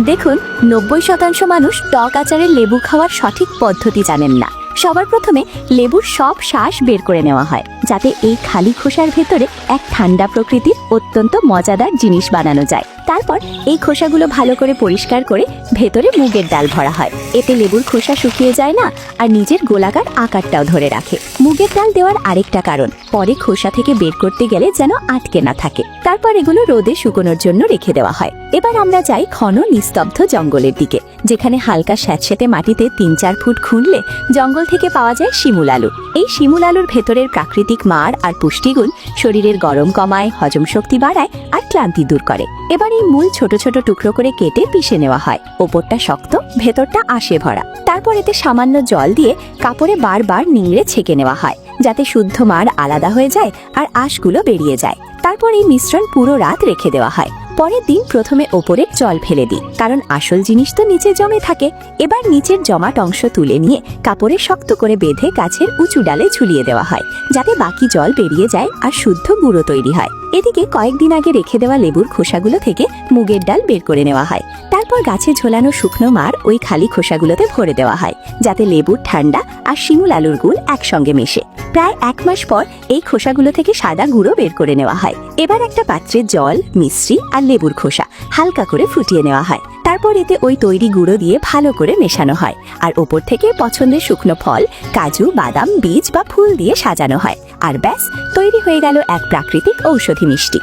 দেখুন, 90% মানুষ টক আচারের লেবু খাওয়ার সঠিক পদ্ধতি জানেন না। সবার প্রথমে লেবুর সব শাঁস বের করে নেওয়া হয়, যাতে এই খালি খোসার ভেতরে এক ঠান্ডা প্রকৃতির অত্যন্ত মজাদার জিনিস বানানো যায়। তারপর এই খোসাগুলো ভালো করে পরিষ্কার করে ভেতরে মুগের ডাল ভরা হয়। এতে লেবুর খোসা শুকিয়ে যায় না, আর নিজের গোলাকার আকারটাও ধরে রাখে। মুগের ডাল দেওয়ার আরেকটা কারণ, পরে খোসা থেকে বের করতে গেলে যেন আটকে না থাকে। তারপর এগুলো রোদে শুকোনোর জন্য রেখে দেওয়া হয়। এবার আমরা যাই ঘন নিস্তব্ধ জঙ্গলের দিকে, যেখানে হালকা স্যাঁতসেঁতে মাটিতে 3-4 ফুট খুঁড়লে জঙ্গল থেকে পাওয়া যায় শিমুল আলু। এই শিমুল আলুর ভেতরের প্রাকৃতিক মাড় আর পুষ্টিগুণ শরীরের গরম কমায়, হজম শক্তি বাড়ায় আর ক্লান্তি দূর করে। এবার এই মূল ছোট ছোট টুকরো করে কেটে পিষে নেওয়া হয়। ওপরটা শক্ত, ভেতরটা আঁশে ভরা। তারপর এতে সামান্য জল দিয়ে কাপড়ে বারবার নিংড়ে ছেঁকে নেওয়া হয়, যাতে শুদ্ধ মাড় আলাদা হয়ে যায় আর আঁশগুলো বেরিয়ে যায়। তারপর এই মিশ্রণ পুরো রাত রেখে দেওয়া হয়। পরের দিন প্রথমে ওপরের জল ফেলে দিই, কারণ আসল জিনিস তো নিচে জমে থাকে। এবার নিচের জমাট অংশ তুলে নিয়ে কাপড়ে শক্ত করে বেঁধে গাছের উঁচু ডালে ঝুলিয়ে দেওয়া হয়, যাতে বাকি জল বেরিয়ে যায় আর শুদ্ধ গুঁড়ো তৈরি হয়। এদিকে কয়েকদিন আগে রেখে দেওয়া লেবুর খোসাগুলো থেকে মুগের ডাল বের করে নেওয়া হয়। তারপর গাছে ঝোলানো শুকনো মাড় ওই খালি খোসাগুলোতে ভরে দেওয়া হয়, যাতে লেবুর ঠান্ডা আর শিমুল আলুর গুল একসঙ্গে মেশে। প্রায় 1 মাস পর এই খোসাগুলো থেকে সাদা গুঁড়ো বের করে নেওয়া হয়। এবার একটা পাত্রে জল, মিশ্রি আর লেবুর খোসা হালকা করে ফুটিয়ে নেওয়া হয়। তারপর এতে ওই তৈরি গুঁড়ো দিয়ে ভালো করে মেশানো হয়, আর ওপর থেকে পছন্দের শুকনো ফল, কাজু, বাদাম, বীজ বা ফুল দিয়ে সাজানো হয়। আর ব্যাস, তৈরি হয়ে গেল এক প্রাকৃতিক ঔষধি মিষ্টি।